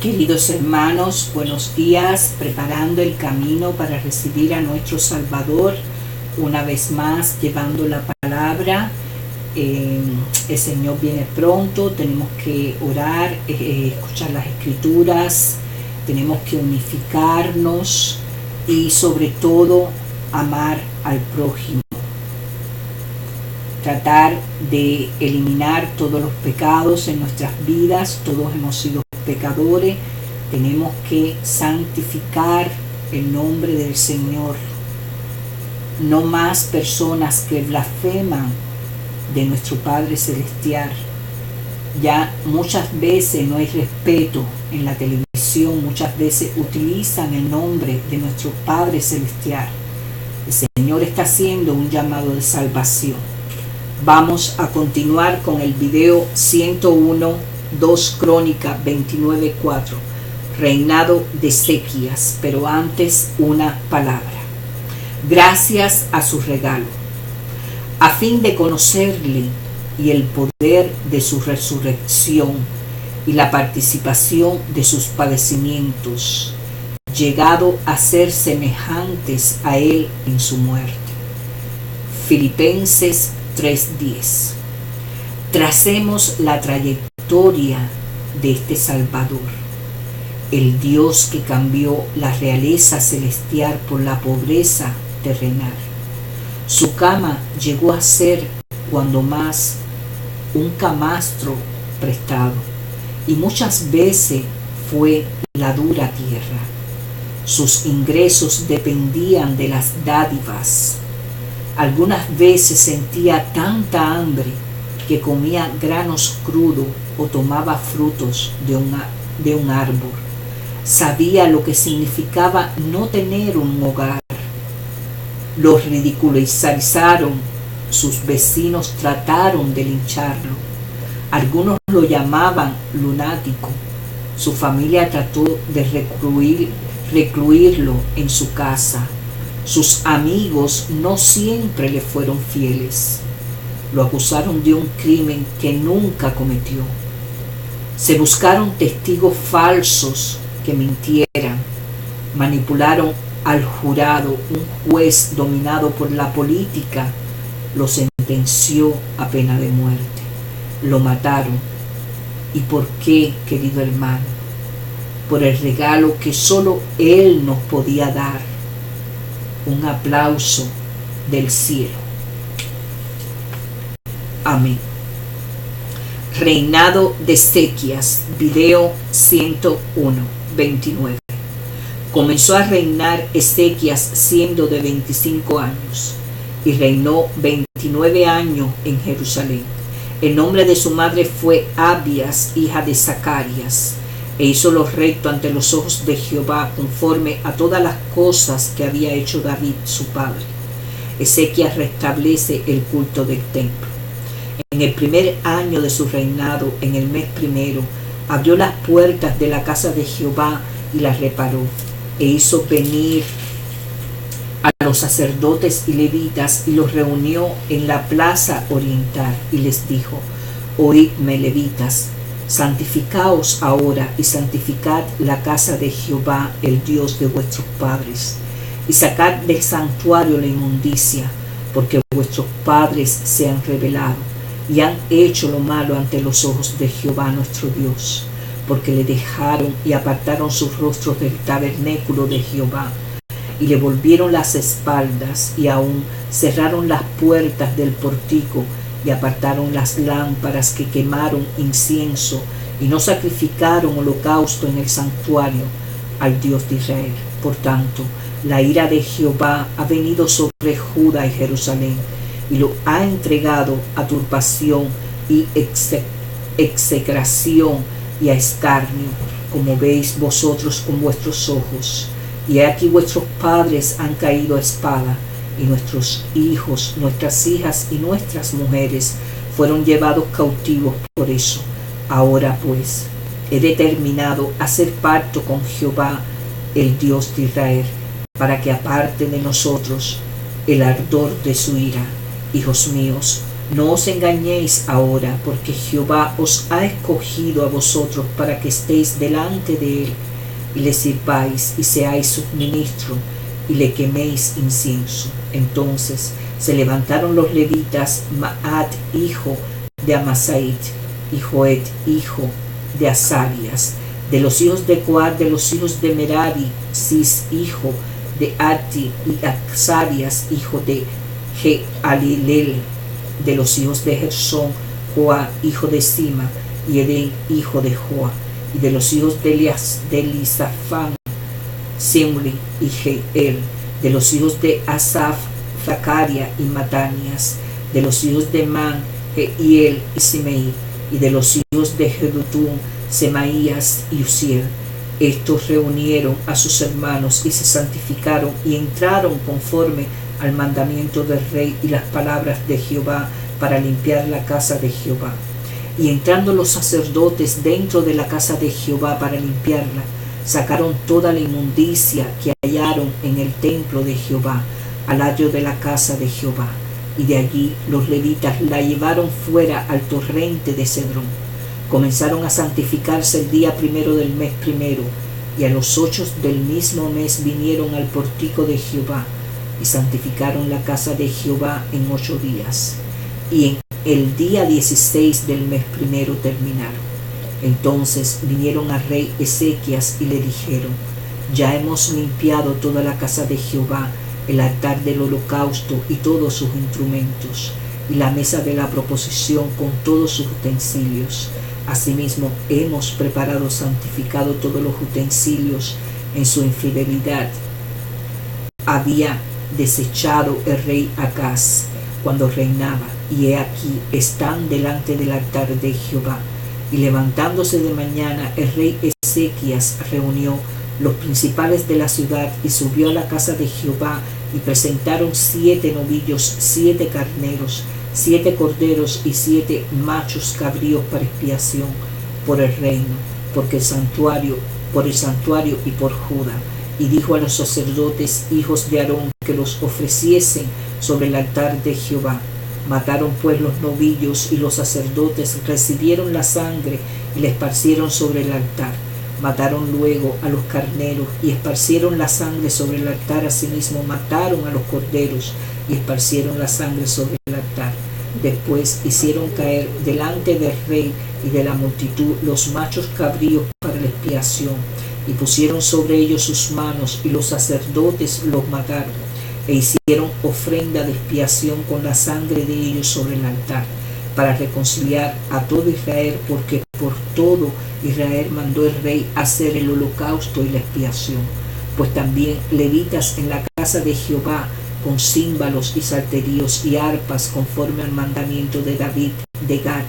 Queridos hermanos, buenos días, preparando el camino para recibir a nuestro Salvador, una vez más llevando la palabra. El Señor viene pronto, tenemos que orar, escuchar las escrituras, tenemos que unificarnos y sobre todo amar al prójimo. Tratar de eliminar todos los pecados en nuestras vidas. Todos hemos sido pecadores. Tenemos que santificar el nombre del Señor. No más personas que blasfeman de nuestro Padre Celestial. Ya muchas veces no hay respeto en la televisión, muchas veces utilizan el nombre de nuestro Padre Celestial. El Señor está haciendo un llamado de salvación. Vamos a continuar con el video 101, 2 Crónicas 29:4, reinado de Ezequías, pero antes una palabra. Gracias a su regalo, a fin de conocerle y el poder de su resurrección y la participación de sus padecimientos, llegado a ser semejantes a él en su muerte. Filipenses 3:10. Tracemos la trayectoria de este Salvador, el Dios que cambió la realeza celestial por la pobreza terrenal. Su cama llegó a ser cuando más un camastro prestado, y muchas veces fue la dura tierra. Sus ingresos dependían de las dádivas. Algunas veces sentía tanta hambre que comía granos crudos o tomaba frutos de un árbol. Sabía lo que significaba no tener un hogar. Lo ridiculizaron, sus vecinos trataron de lincharlo. Algunos lo llamaban lunático. Su familia trató de recluirlo en su casa. Sus amigos no siempre le fueron fieles. Lo acusaron de un crimen que nunca cometió. Se buscaron testigos falsos que mintieran. Manipularon al jurado. Un juez dominado por la política lo sentenció a pena de muerte. Lo mataron. ¿Y por qué, querido hermano? Por el regalo que solo Él nos podía dar. Un aplauso del cielo. Amén. Reinado de Ezequías, video 101:29. Comenzó a reinar Ezequías siendo de 25 años y reinó 29 años en Jerusalén. El nombre de su madre fue Abías, hija de Zacarías. E hizo lo recto ante los ojos de Jehová, conforme a todas las cosas que había hecho David su padre. Ezequías restablece el culto del templo. En el primer año de su reinado, en el mes primero, abrió las puertas de la casa de Jehová y las reparó, e hizo venir a los sacerdotes y levitas y los reunió en la plaza oriental y les dijo: Oídme, levitas, santificaos ahora y santificad la casa de Jehová, el Dios de vuestros padres, y sacad del santuario la inmundicia, porque vuestros padres se han rebelado y han hecho lo malo ante los ojos de Jehová nuestro Dios, porque le dejaron y apartaron sus rostros del tabernáculo de Jehová, y le volvieron las espaldas, y aún cerraron las puertas del portico, y apartaron las lámparas que quemaron incienso, y no sacrificaron holocausto en el santuario al Dios de Israel. Por tanto, la ira de Jehová ha venido sobre Judá y Jerusalén, y lo ha entregado a turbación y execración y a escarnio, como veis vosotros con vuestros ojos. Y aquí vuestros padres han caído a espada, y nuestros hijos, nuestras hijas y nuestras mujeres fueron llevados cautivos por eso. Ahora pues, he determinado hacer pacto con Jehová, el Dios de Israel, para que aparte de nosotros el ardor de su ira. Hijos míos, No os engañéis ahora, porque Jehová os ha escogido a vosotros para que estéis delante de él y le sirváis y seáis sus ministros y le queméis incienso. Entonces se levantaron los levitas, Maat hijo de Amasait y Joed hijo de Azarías, de los hijos de Coat, de los hijos de Merari, Cis hijo de Ati y Azarías hijo de Jehalilel, de los hijos de Gersón, Joa hijo de Sima y Edén hijo de Joa, y de los hijos de Elisafán, Simri y Jeiel, de los hijos de Asaf, Zacaria y Matanías, de los hijos de Man, Jeiel y Simei, y de los hijos de Jedutún, Semaías y Uziel. Estos reunieron a sus hermanos y se santificaron y entraron conforme al mandamiento del rey y las palabras de Jehová para limpiar la casa de Jehová. Y entrando los sacerdotes dentro de la casa de Jehová para limpiarla, sacaron toda la inmundicia que hallaron en el templo de Jehová, al atrio de la casa de Jehová, y de allí los levitas la llevaron fuera al torrente de Cedrón. Comenzaron a santificarse el día primero del mes primero, y a los 8 del mismo mes vinieron al portico de Jehová, y santificaron la casa de Jehová en 8 días. Y en el día 16 del mes primero terminaron. Entonces vinieron al rey Ezequías y le dijeron: ya hemos limpiado toda la casa de Jehová, el altar del holocausto y todos sus instrumentos, y la mesa de la proposición con todos sus utensilios. Asimismo hemos preparado, santificado todos los utensilios en su infidelidad. Había desechado el rey Acaz cuando reinaba, y he aquí están delante del altar de Jehová. Y levantándose de mañana, el rey Ezequías reunió los principales de la ciudad y subió a la casa de Jehová, y presentaron 7 novillos, 7 carneros, 7 corderos y 7 machos cabríos para expiación por el reino, por el santuario y por Judá. Y dijo a los sacerdotes, hijos de Aarón, que los ofreciesen sobre el altar de Jehová. Mataron pues los novillos, y los sacerdotes recibieron la sangre y la esparcieron sobre el altar. Mataron luego a los carneros y esparcieron la sangre sobre el altar. Asimismo mataron a los corderos y esparcieron la sangre sobre el altar. Después hicieron caer delante del rey y de la multitud los machos cabríos para la expiación, y pusieron sobre ellos sus manos, y los sacerdotes los mataron, e hicieron ofrenda de expiación con la sangre de ellos sobre el altar, para reconciliar a todo Israel, porque por todo Israel mandó el rey hacer el holocausto y la expiación. Pues también levitas en la casa de Jehová, con címbalos y salterios y arpas, conforme al mandamiento de David de Gat,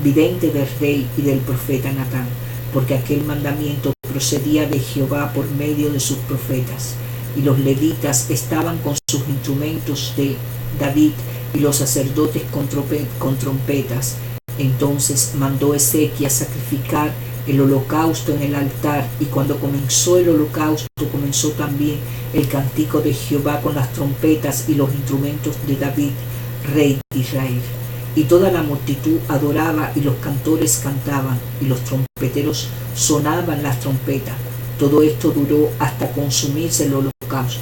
vidente del rey y del profeta Natán, porque aquel mandamiento procedía de Jehová por medio de sus profetas. Y los levitas estaban con sus instrumentos de David, y los sacerdotes con trompetas. Entonces mandó Ezequías sacrificar el holocausto en el altar, y cuando comenzó el holocausto, comenzó también el cántico de Jehová con las trompetas y los instrumentos de David, rey de Israel. Y toda la multitud adoraba, y los cantores cantaban, y los trompeteros sonaban las trompetas. Todo esto duró hasta consumirse el holocausto.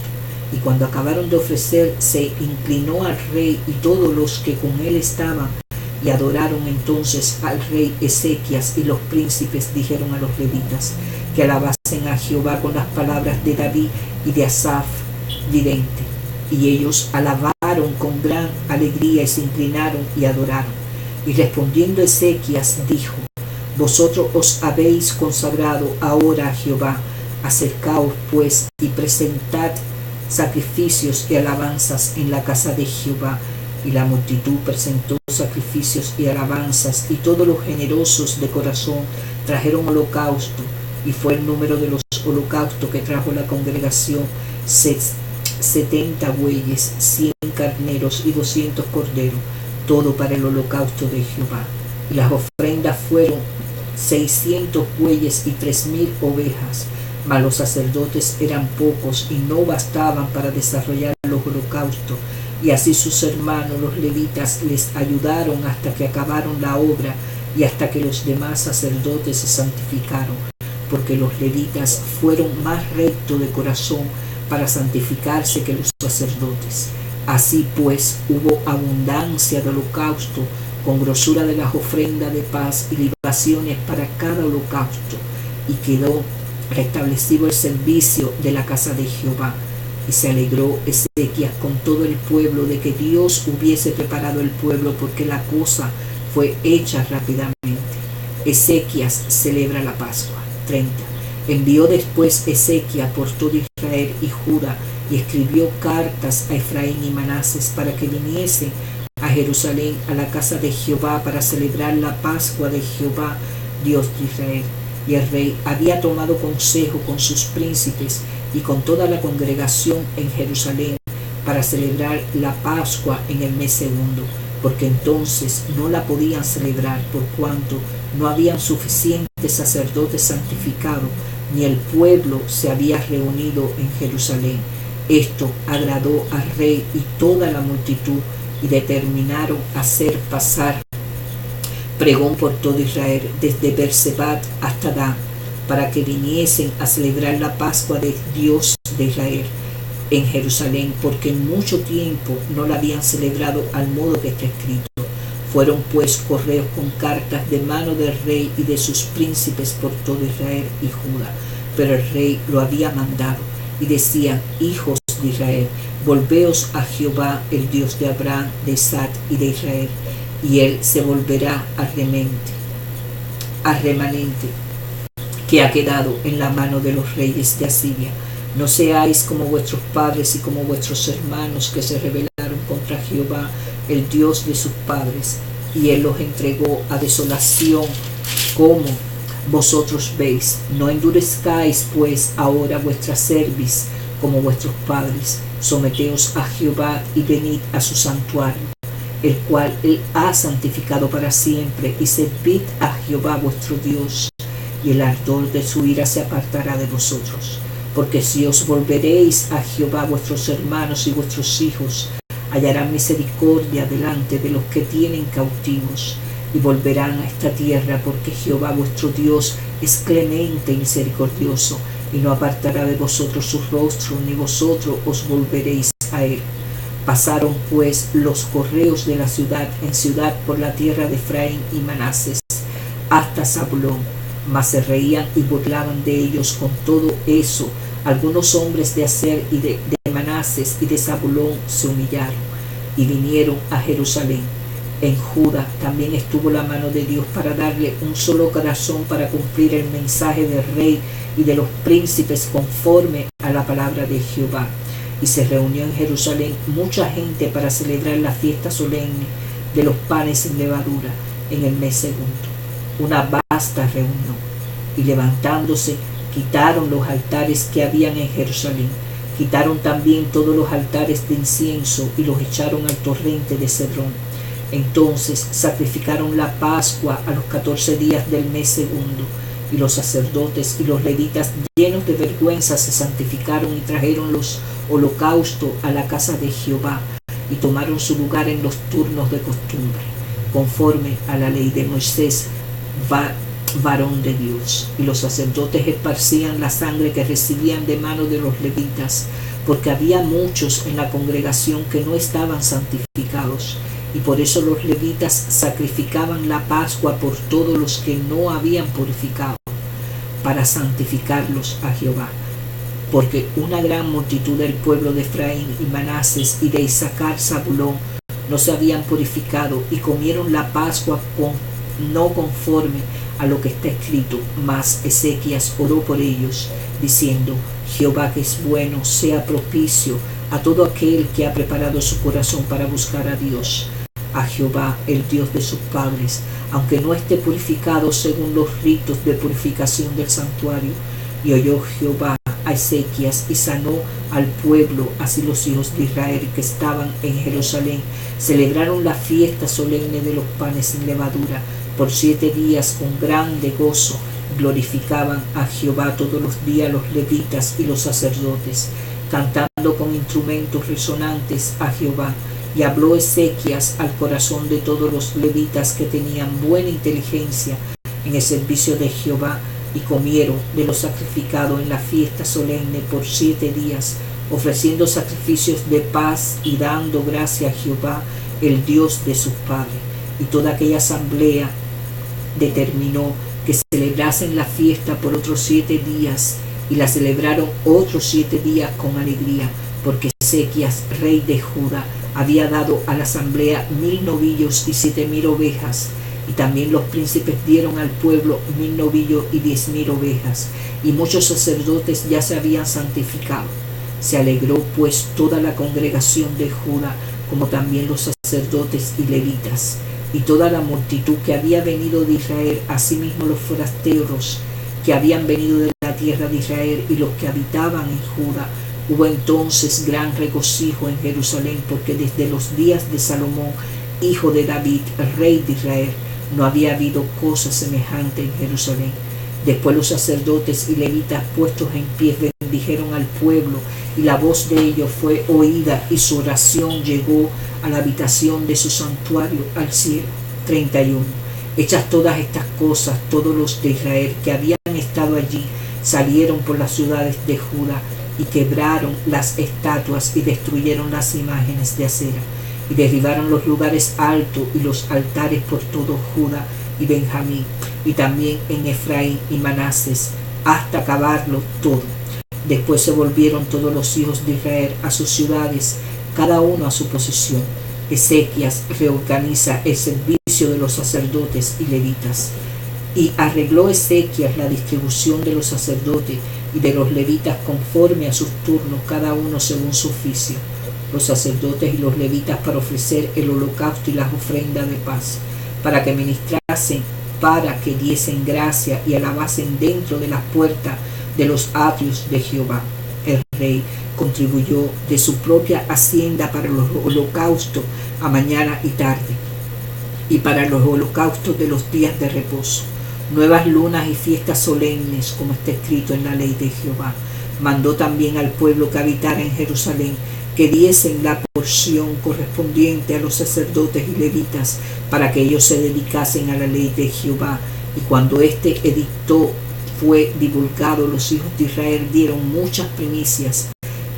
Y cuando acabaron de ofrecer, se inclinó al rey y todos los que con él estaban, y adoraron entonces al rey Ezequías. Y los príncipes dijeron a los levitas que alabasen a Jehová con las palabras de David y de Asaf, vidente. Y ellos alabaron con gran alegría, y se inclinaron y adoraron. Y respondiendo Ezequías dijo: vosotros os habéis consagrado ahora a Jehová. Acercaos pues y presentad sacrificios y alabanzas en la casa de Jehová. Y la multitud presentó sacrificios y alabanzas, y todos los generosos de corazón trajeron holocausto. Y fue el número de los holocaustos que trajo la congregación 70 bueyes, 100 carneros y 200 corderos, todo para el holocausto de Jehová. Y las ofrendas fueron 600 bueyes y 3000 ovejas. Mas los sacerdotes eran pocos y no bastaban para desarrollar los holocaustos, Y así sus hermanos, los levitas, les ayudaron hasta que acabaron la obra y hasta que los demás sacerdotes se santificaron, porque los levitas fueron más rectos de corazón para santificarse que los sacerdotes. Así pues hubo abundancia de holocausto, con grosura de las ofrendas de paz y libaciones para cada holocausto, y quedó restablecido el servicio de la casa de Jehová. Y se alegró Ezequías con todo el pueblo de que Dios hubiese preparado el pueblo, porque la cosa fue hecha rápidamente. Ezequías celebra la Pascua. 30. Envió después Ezequías por todo Israel y Judá, y escribió cartas a Efraín y Manasés para que viniesen a Jerusalén, a la casa de Jehová, para celebrar la Pascua de Jehová, Dios de Israel. Y el rey había tomado consejo con sus príncipes y con toda la congregación en Jerusalén para celebrar la Pascua en el mes segundo, porque entonces no la podían celebrar por cuanto no habían suficientes sacerdotes santificados, ni el pueblo se había reunido en Jerusalén. Esto agradó al rey y toda la multitud, y determinaron hacer pasar pregón por todo Israel, desde Beersebat hasta Dan, para que viniesen a celebrar la Pascua de Dios de Israel en Jerusalén, porque en mucho tiempo no la habían celebrado al modo que está escrito. Fueron pues correos con cartas de mano del rey y de sus príncipes por todo Israel y Judá, pero el rey lo había mandado, y decían: hijos de Israel, volveos a Jehová, el Dios de Abraham, de Isaac y de Israel, y él se volverá al remanente que ha quedado en la mano de los reyes de Asiria. No seáis como vuestros padres y como vuestros hermanos, que se rebelaron contra Jehová, el Dios de sus padres, y él los entregó a desolación, como vosotros veis. No endurezcáis pues ahora vuestra cerviz como vuestros padres. Someteos a Jehová y venid a su santuario, el cual él ha santificado para siempre, y servid a Jehová vuestro Dios, y el ardor de su ira se apartará de vosotros. Porque si os volveréis a Jehová, vuestros hermanos y vuestros hijos hallarán misericordia delante de los que tienen cautivos, y volverán a esta tierra, porque Jehová vuestro Dios es clemente y misericordioso, y no apartará de vosotros su rostro, ni vosotros os volveréis a él. Pasaron pues los correos de la ciudad en ciudad por la tierra de Efraín y Manasés hasta Zabulón, mas se reían y burlaban de ellos con todo eso. Algunos hombres de Aser y de Manasés y de Zabulón se humillaron y vinieron a Jerusalén. En Judá también estuvo la mano de Dios para darle un solo corazón para cumplir el mensaje del rey y de los príncipes conforme a la palabra de Jehová. Y se reunió en Jerusalén mucha gente para celebrar la fiesta solemne de los panes sin levadura en el mes segundo. Una vasta reunión. Y levantándose, quitaron los altares que habían en Jerusalén. Quitaron también todos los altares de incienso y los echaron al torrente de Cedrón. Entonces sacrificaron la Pascua a los 14 días del mes segundo. Y los sacerdotes y los levitas, llenos de vergüenza, se santificaron y trajeron los holocaustos a la casa de Jehová, y tomaron su lugar en los turnos de costumbre, conforme a la ley de Moisés, varón de Dios. Y los sacerdotes esparcían la sangre que recibían de mano de los levitas, porque había muchos en la congregación que no estaban santificados, y por eso los levitas sacrificaban la Pascua por todos los que no habían purificado, para santificarlos a Jehová. Porque una gran multitud del pueblo de Efraín y Manasés y de Isacar, Zabulón, no se habían purificado, y comieron la Pascua no conforme a lo que está escrito. Mas Ezequías oró por ellos, diciendo: Jehová, que es bueno, sea propicio a todo aquel que ha preparado su corazón para buscar a Dios, a Jehová, el Dios de sus padres, aunque no esté purificado según los ritos de purificación del santuario. Y oyó Jehová a Ezequías y sanó al pueblo. Así los hijos de Israel que estaban en Jerusalén celebraron la fiesta solemne de los panes sin levadura por 7 días con grande gozo. Glorificaban a Jehová todos los días los levitas y los sacerdotes, cantando con instrumentos resonantes a Jehová. Y habló Ezequías al corazón de todos los levitas que tenían buena inteligencia en el servicio de Jehová, y comieron de lo sacrificado en la fiesta solemne por 7 días, ofreciendo sacrificios de paz y dando gracia a Jehová, el Dios de sus padres. Y toda aquella asamblea determinó que celebrasen la fiesta por otros 7 días, y la celebraron otros 7 días con alegría, porque Ezequías, rey de Judá, había dado a la asamblea 1000 novillos y 7000 ovejas, y también los príncipes dieron al pueblo 1000 novillos y 10,000 ovejas, y muchos sacerdotes ya se habían santificado. Se alegró pues toda la congregación de Judá, como también los sacerdotes y levitas, y toda la multitud que había venido de Israel, asimismo los forasteros que habían venido de la tierra de Israel y los que habitaban en Judá. Hubo entonces gran regocijo en Jerusalén, porque desde los días de Salomón, hijo de David, rey de Israel, no había habido cosa semejante en Jerusalén. Después los sacerdotes y levitas, puestos en pie, bendijeron al pueblo, y la voz de ellos fue oída, y su oración llegó a la habitación de su santuario al cielo. 31. Hechas todas estas cosas, todos los de Israel que habían estado allí salieron por las ciudades de Judá, y quebraron las estatuas y destruyeron las imágenes de acera, y derribaron los lugares altos y los altares por todo Judá y Benjamín, y también en Efraín y Manases, hasta acabarlo todo. Después se volvieron todos los hijos de Israel a sus ciudades, cada uno a su posición. Ezequías reorganiza el servicio de los sacerdotes y levitas. Y arregló Ezequías la distribución de los sacerdotes y de los levitas conforme a sus turnos, cada uno según su oficio. Los sacerdotes y los levitas para ofrecer el holocausto y las ofrendas de paz, para que ministrasen, para que diesen gracia y alabasen dentro de las puertas de los atrios de Jehová. El rey contribuyó de su propia hacienda para los holocaustos a mañana y tarde, y para los holocaustos de los días de reposo, nuevas lunas y fiestas solemnes, como está escrito en la ley de Jehová. Mandó también al pueblo que habitara en Jerusalén que diesen la porción correspondiente a los sacerdotes y levitas, para que ellos se dedicasen a la ley de Jehová. Y cuando este edicto fue divulgado, los hijos de Israel dieron muchas primicias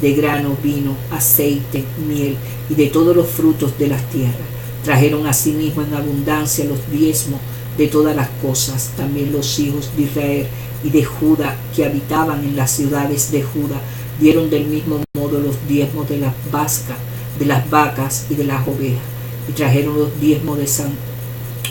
de grano, vino, aceite, miel y de todos los frutos de las tierras. Trajeron asimismo en abundancia los diezmos de todas las cosas. También los hijos de Israel y de Judá que habitaban en las ciudades de Judá dieron del mismo modo los diezmos de las vacas y de las ovejas, y trajeron los diezmos de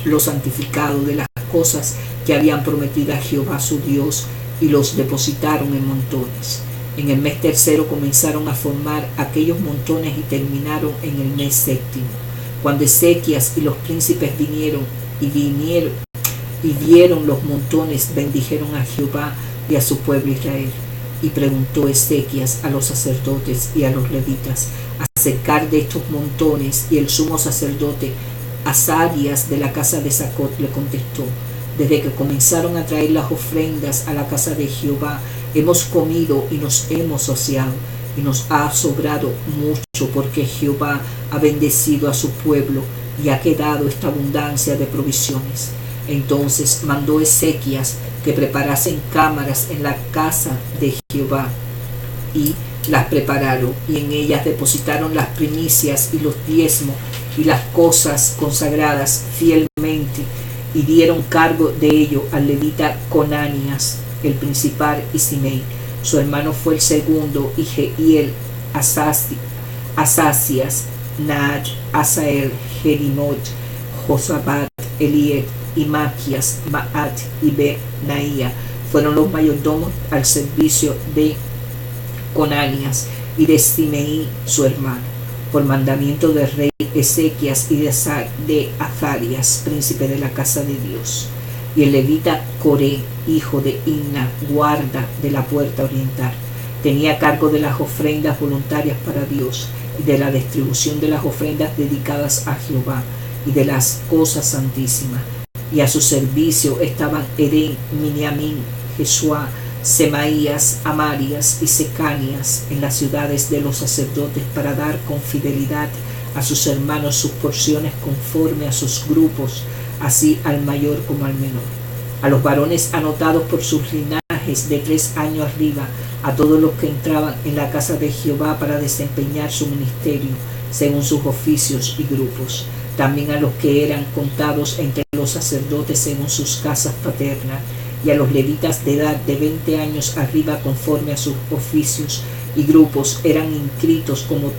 los santificados de las cosas que habían prometido a Jehová su Dios, y los depositaron en montones. En el mes tercero comenzaron a formar aquellos montones y terminaron en el mes séptimo. Cuando Ezequías y los príncipes vinieron y vieron los montones, bendijeron a Jehová y a su pueblo Israel. Y preguntó Ezequías a los sacerdotes y a los levitas acerca de estos montones, y el sumo sacerdote Azarías de la casa de Sacot le contestó: desde que comenzaron a traer las ofrendas a la casa de Jehová, hemos comido y nos hemos saciado, y nos ha sobrado mucho, porque Jehová ha bendecido a su pueblo y ha quedado esta abundancia de provisiones. Entonces mandó Ezequías que preparasen cámaras en la casa de Jehová, y las prepararon, y en ellas depositaron las primicias y los diezmos y las cosas consagradas fielmente, y dieron cargo de ello al levita Conanías, el principal, y Simei. Su hermano fue el segundo, y Jehiel, Asasías, Naat, Asael, Jerimot, Josabat, Eliet y Maquías, Maat y Benaía fueron los mayordomos al servicio de Conanías y de Simei su hermano, por mandamiento del rey Ezequías y de Azarías, príncipe de la casa de Dios. Y el levita Coré, hijo de Inna, guarda de la puerta oriental, tenía cargo de las ofrendas voluntarias para Dios y de la distribución de las ofrendas dedicadas a Jehová y de las cosas santísimas. Y a su servicio estaban Edén, Miniamín, Jesuá, Semaías, Amarías y Secanias en las ciudades de los sacerdotes para dar con fidelidad a sus hermanos sus porciones conforme a sus grupos, así al mayor como al menor. A los varones anotados por sus linajes de 3 años arriba, a todos los que entraban en la casa de Jehová para desempeñar su ministerio, según sus oficios y grupos. También a los que eran contados entre los sacerdotes según sus casas paternas, y a los levitas de edad de 20 años arriba conforme a sus oficios y grupos, eran inscritos como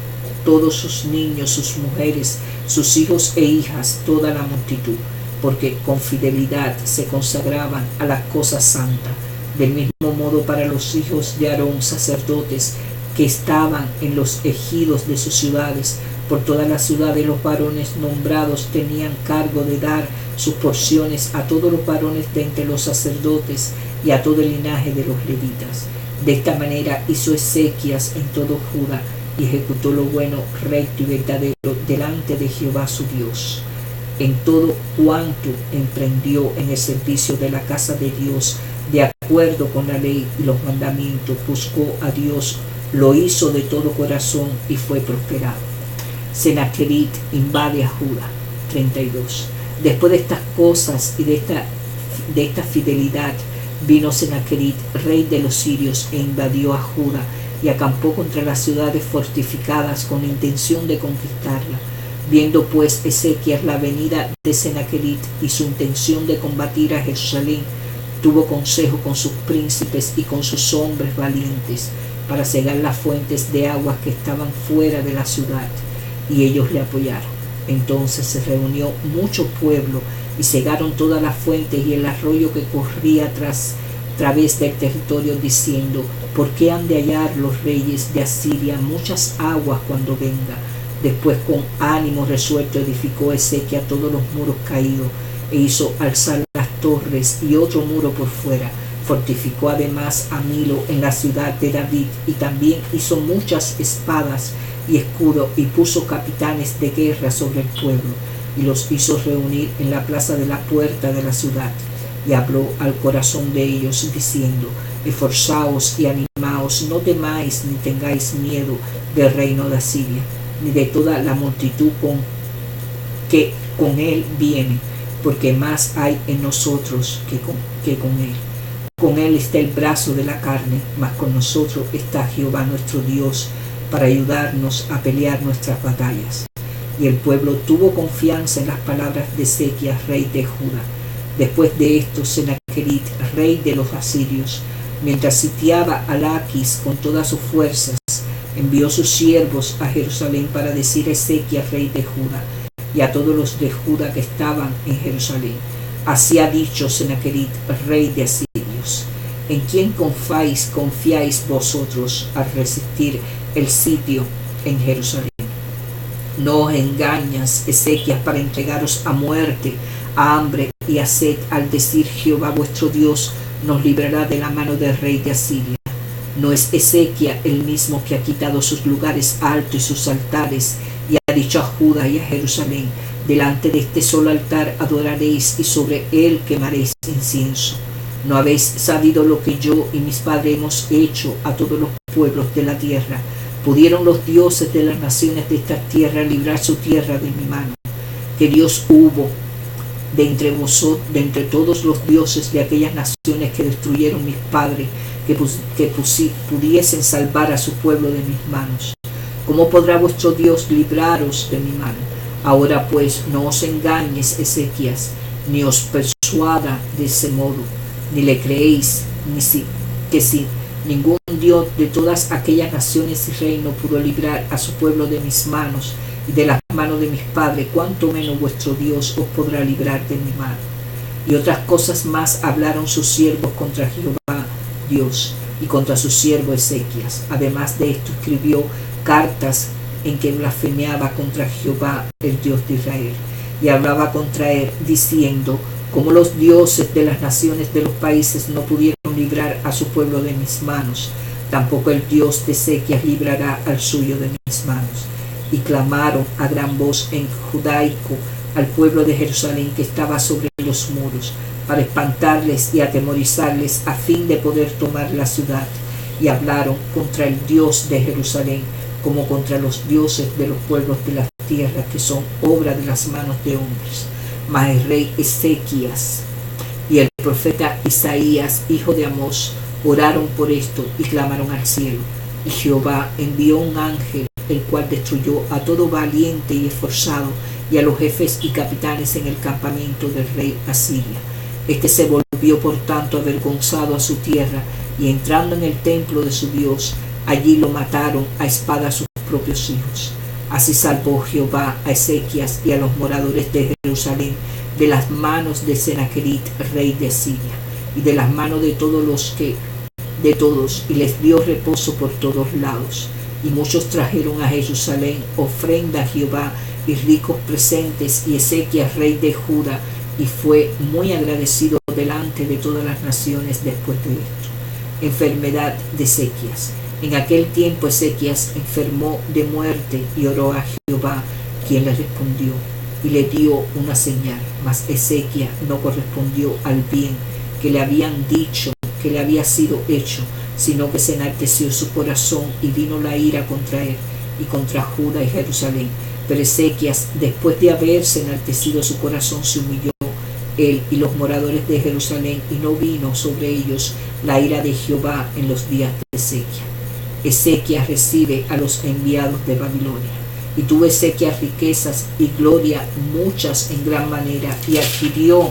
todos sus niños, sus mujeres, sus hijos e hijas, toda la multitud, porque con fidelidad se consagraban a las cosas santas. Del mismo modo para los hijos de Aarón, sacerdotes, que estaban en los ejidos de sus ciudades, por toda la ciudad de los varones nombrados tenían cargo de dar sus porciones a todos los varones de entre los sacerdotes y a todo el linaje de los levitas. De esta manera hizo Ezequías en todo Judá y ejecutó lo bueno, recto y verdadero delante de Jehová su Dios. En todo cuanto emprendió en el servicio de la casa de Dios, de acuerdo con la ley y los mandamientos, buscó a Dios, lo hizo de todo corazón y fue prosperado. Sennacherib invade a Judá. 32. Después de estas cosas y de esta fidelidad, vino Sennacherib, rey de los sirios, e invadió a Judá y acampó contra las ciudades fortificadas con intención de conquistarla. Viendo pues Ezequías la venida de Sennacherib y su intención de combatir a Jerusalén, tuvo consejo con sus príncipes y con sus hombres valientes para cegar las fuentes de aguas que estaban fuera de la ciudad, y ellos le apoyaron. Entonces se reunió mucho pueblo y cegaron todas las fuentes y el arroyo que corría a través del territorio, diciendo: ¿por qué han de hallar los reyes de Asiria muchas aguas cuando venga? Después, con ánimo resuelto, edificó Ezequías todos los muros caídos e hizo alzar las torres y otro muro por fuera. Fortificó además a Milo en la ciudad de David, y también hizo muchas espadas y escudos, y puso capitanes de guerra sobre el pueblo, y los hizo reunir en la plaza de la puerta de la ciudad. Y habló al corazón de ellos, diciendo: esforzaos y animaos, no temáis ni tengáis miedo del reino de Asiria, ni de toda la multitud que con él viene, porque más hay en nosotros que con él. Con él está el brazo de la carne, mas con nosotros está Jehová nuestro Dios, para ayudarnos a pelear nuestras batallas. Y el pueblo tuvo confianza en las palabras de Ezequías, rey de Judá. Después de esto, Sennacherib, rey de los asirios, mientras sitiaba a Laquis con todas sus fuerzas, envió sus siervos a Jerusalén para decir a Ezequías, rey de Judá, y a todos los de Judá que estaban en Jerusalén: así ha dicho Sennacherib, rey de asirios: ¿en quién confiáis vosotros al resistir el sitio en Jerusalén? No os engañas, Ezequías, para entregaros a muerte, a hambre y a sed, al decir: Jehová vuestro Dios nos librará de la mano del rey de Asiria. ¿No es Ezequías el mismo que ha quitado sus lugares altos y sus altares, y ha dicho a Judá y a Jerusalén: delante de este solo altar adoraréis, y sobre él quemaréis incienso? ¿No habéis sabido lo que yo y mis padres hemos hecho a todos los pueblos de la tierra? ¿Pudieron los dioses de las naciones de esta tierra librar su tierra de mi mano? Que Dios hubo de entre todos los dioses de aquellas naciones que destruyeron mis padres, que pudiesen salvar a su pueblo de mis manos. ¿Cómo podrá vuestro Dios libraros de mi mano? Ahora pues, no os engañes, Ezequías, ni os persuada de ese modo, ni le creéis, que si ningún Dios de todas aquellas naciones y reinos pudo librar a su pueblo de mis manos y de las manos de mis padres, cuánto menos vuestro Dios os podrá librar de mi mano. Y otras cosas más hablaron sus siervos contra Jehová Dios y contra su siervo Ezequías. Además de esto, escribió cartas en que blasfemiaba contra Jehová, el Dios de Israel, y hablaba contra él, diciendo: como los dioses de las naciones de los países no pudieron librar a su pueblo de mis manos, tampoco el Dios de Ezequías librará al suyo de mis manos. Y clamaron a gran voz en judaico al pueblo de Jerusalén que estaba sobre los muros, para espantarles y atemorizarles a fin de poder tomar la ciudad. Y hablaron contra el Dios de Jerusalén como contra los dioses de los pueblos de la tierra, que son obra de las manos de hombres. Mas el rey Ezequías y el profeta Isaías, hijo de Amós, oraron por esto y clamaron al cielo. Y Jehová envió un ángel, el cual destruyó a todo valiente y esforzado, y a los jefes y capitanes en el campamento del rey Asiria. Este se volvió por tanto avergonzado a su tierra, y entrando en el templo de su Dios, allí lo mataron a espada a sus propios hijos. Así salvó Jehová a Ezequías y a los moradores de Jerusalén de las manos de Senaquerib, rey de Siria, y de las manos de todos, y les dio reposo por todos lados. Y muchos trajeron a Jerusalén ofrenda a Jehová y ricos presentes, y Ezequías, rey de Judá, y fue muy agradecido delante de todas las naciones después de esto. Enfermedad de Ezequías. En aquel tiempo Ezequías enfermó de muerte y oró a Jehová, quien le respondió y le dio una señal. Mas Ezequías no correspondió al bien que le habían dicho que le había sido hecho, sino que se enalteció su corazón y vino la ira contra él y contra Judá y Jerusalén. Pero Ezequías, después de haberse enaltecido su corazón, se humilló él y los moradores de Jerusalén, y no vino sobre ellos la ira de Jehová en los días de Ezequías. Ezequías recibe a los enviados de Babilonia. Y tuvo Ezequías riquezas y gloria muchas en gran manera, y adquirió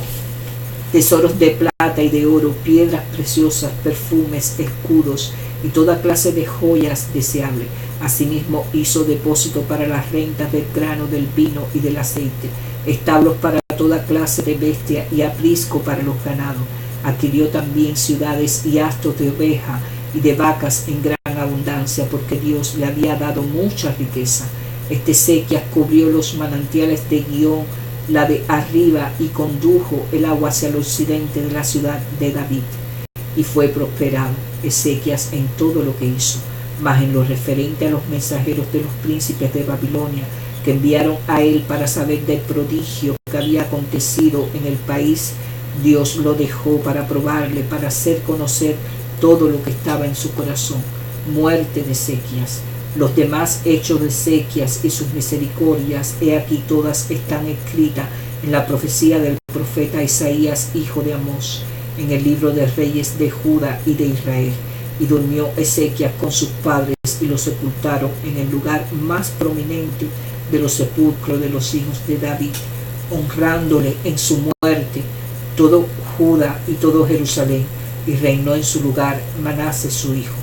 tesoros de plata y de oro, piedras preciosas, perfumes, escudos y toda clase de joyas deseables. Asimismo hizo depósito para las rentas del grano, del vino y del aceite, establos para toda clase de bestia y aprisco para los ganados. Adquirió también ciudades y astos de oveja y de vacas en gran abundancia, porque Dios le había dado mucha riqueza. Ezequías cubrió los manantiales de Gihón, la de arriba, y condujo el agua hacia el occidente de la ciudad de David. Y fue prosperado Ezequías en todo lo que hizo. Mas en lo referente a los mensajeros de los príncipes de Babilonia, que enviaron a él para saber del prodigio que había acontecido en el país, Dios lo dejó para probarle, para hacer conocer todo lo que estaba en su corazón. Muerte de Ezequías. Los demás hechos de Ezequías y sus misericordias, he aquí todas están escritas en la profecía del profeta Isaías, hijo de Amós, en el libro de reyes de Judá y de Israel. Y durmió Ezequías con sus padres, y lo sepultaron en el lugar más prominente de los sepulcros de los hijos de David, honrándole en su muerte todo Judá y todo Jerusalén. Y reinó en su lugar Manasés su hijo.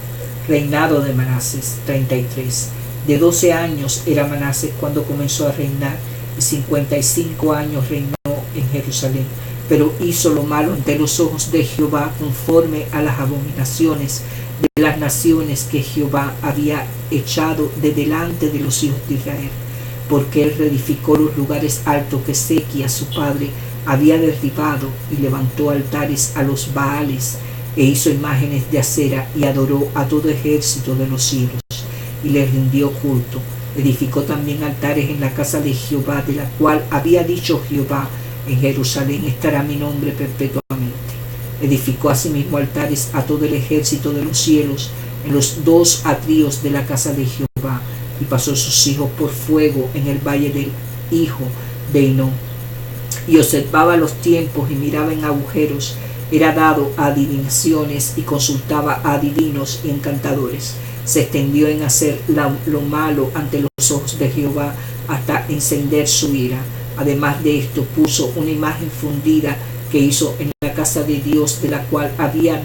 Reinado de Manasés, 33. De 12 años era Manasés cuando comenzó a reinar, y 55 años reinó en Jerusalén. Pero hizo lo malo ante los ojos de Jehová, conforme a las abominaciones de las naciones que Jehová había echado de delante de los hijos de Israel, porque él reedificó los lugares altos que Ezequías su padre había derribado, y levantó altares a los Baales, e hizo imágenes de acera, y adoró a todo ejército de los cielos, y le rindió culto. Edificó también altares en la casa de Jehová, de la cual había dicho Jehová: en Jerusalén estará mi nombre perpetuamente. Edificó asimismo altares a todo el ejército de los cielos en los 2 atrios de la casa de Jehová, y pasó sus hijos por fuego en el valle del hijo de Hinnom. Y observaba los tiempos y miraba en agujeros. Era dado a adivinaciones y consultaba a adivinos y encantadores. Se extendió en hacer lo malo ante los ojos de Jehová hasta encender su ira. Además de esto, puso una imagen fundida que hizo en la casa de Dios, de la cual había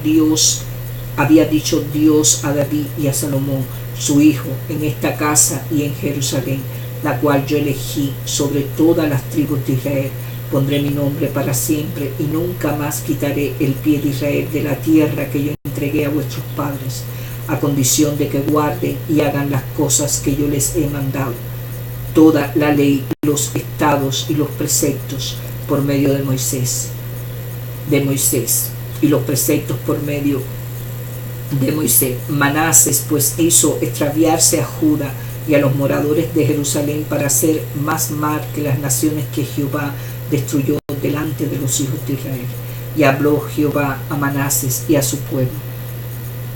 dicho Dios a David y a Salomón, su hijo, en esta casa y en Jerusalén, la cual yo elegí sobre todas las tribus de Israel. Pondré mi nombre para siempre, y nunca más quitaré el pie de Israel de la tierra que yo entregué a vuestros padres, a condición de que guarden y hagan las cosas que yo les he mandado, toda la ley, los estados y los preceptos por medio de Moisés, y los preceptos por medio de Moisés. Manasés pues hizo extraviarse a Judá y a los moradores de Jerusalén para hacer más mal que las naciones que Jehová destruyó delante de los hijos de Israel. Y habló Jehová a Manases y a su pueblo,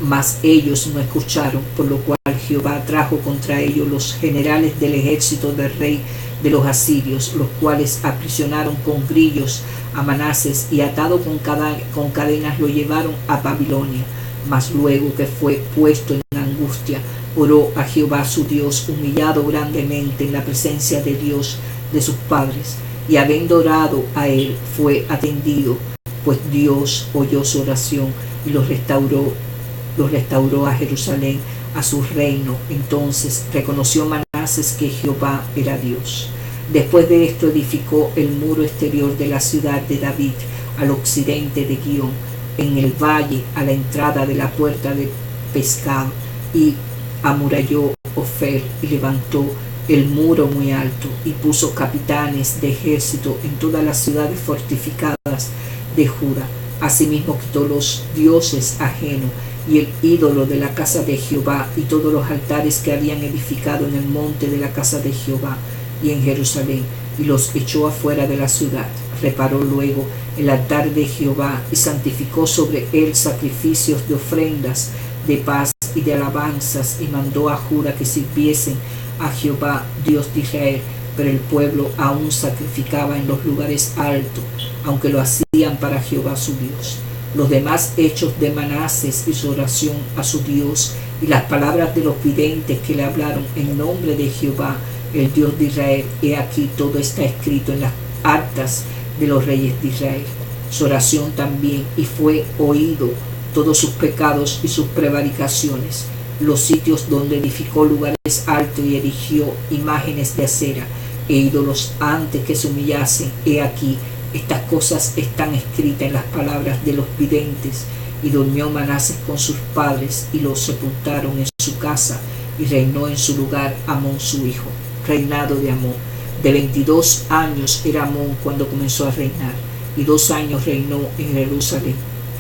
mas ellos no escucharon, por lo cual Jehová trajo contra ellos los generales del ejército del rey de los asirios, los cuales aprisionaron con grillos a Manases y atado con cadenas lo llevaron a Babilonia. Mas luego que fue puesto en angustia, oró a Jehová su Dios, humillado grandemente en la presencia de Dios de sus padres, y habiendo orado a él, fue atendido, pues Dios oyó su oración y los restauró a Jerusalén, a su reino. Entonces reconoció Manases que Jehová era Dios. Después de esto edificó el muro exterior de la ciudad de David al occidente de Guión, en el valle a la entrada de la puerta de Pescado, y amuralló Ofel y levantó el muro muy alto y puso capitanes de ejército en todas las ciudades fortificadas de Judá. Asimismo quitó los dioses ajenos y el ídolo de la casa de Jehová y todos los altares que habían edificado en el monte de la casa de Jehová y en Jerusalén, y los echó afuera de la ciudad. Reparó luego el altar de Jehová y santificó sobre él sacrificios de ofrendas de paz y de alabanzas, y mandó a Judá que sirviesen a Jehová Dios de Israel. Pero el pueblo aún sacrificaba en los lugares altos, aunque lo hacían para Jehová su Dios. Los demás hechos de Manases y su oración a su Dios, y las palabras de los videntes que le hablaron en nombre de Jehová, el Dios de Israel, he aquí todo está escrito en las actas de los reyes de Israel. Su oración también, y fue oído todos sus pecados y sus prevaricaciones, los sitios donde edificó lugares altos y erigió imágenes de acera e ídolos antes que se humillasen. He aquí, estas cosas están escritas en las palabras de los videntes. Y durmió Manases con sus padres, y los sepultaron en su casa, y reinó en su lugar Amón su hijo. Reinado de Amón. De 22 años era Amón cuando comenzó a reinar, y 2 años reinó en Jerusalén.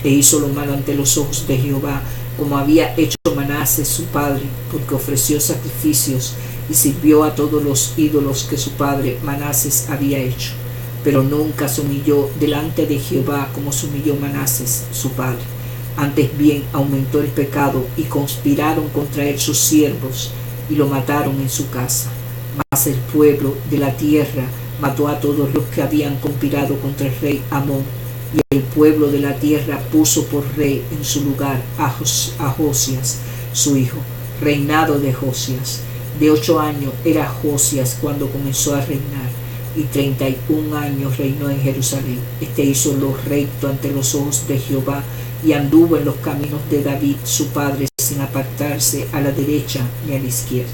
E hizo lo malo ante los ojos de Jehová, como había hecho Manases su padre, porque ofreció sacrificios y sirvió a todos los ídolos que su padre Manases había hecho. Pero nunca se humilló delante de Jehová como se humilló Manases su padre. Antes bien aumentó el pecado, y conspiraron contra él sus siervos, y lo mataron en su casa. Mas el pueblo de la tierra mató a todos los que habían conspirado contra el rey Amón, y el pueblo de la tierra puso por rey en su lugar a Josías su hijo. Reinado de Josías. De 8 años era Josías cuando comenzó a reinar, y 31 años reinó en Jerusalén. Hizo lo recto ante los ojos de Jehová, y anduvo en los caminos de David su padre, sin apartarse a la derecha ni a la izquierda.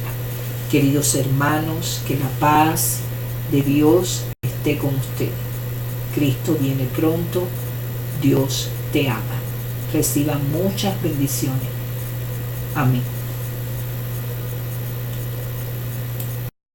Queridos hermanos, que la paz de Dios esté con ustedes. Cristo viene pronto. Dios te ama. Reciban muchas bendiciones. Amén.